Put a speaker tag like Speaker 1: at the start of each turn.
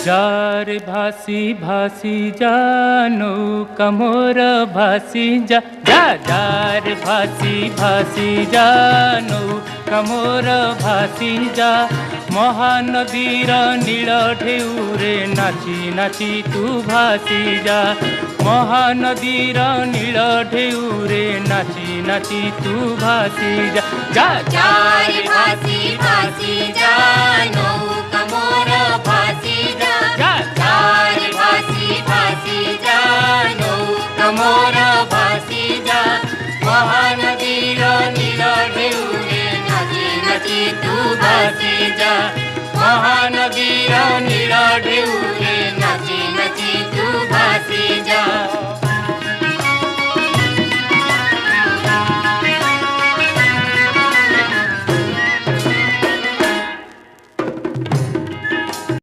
Speaker 1: jar भासी भासी जा नौका मोर भासी जा जा जार भासी भासी जा नौका मोर भासी जा महानदीर नील ढेउरे नाची नाची तू भासी जा महानदीर नील ढेउरे नाची नाची तू भासी जा जा
Speaker 2: जार भासी भासी जा नौका मोर भासी जा जार भासी भासी जा नौका मोर भासी जा महानदीर नील ढेउरे नाची नाची तू भासी जा महानदीर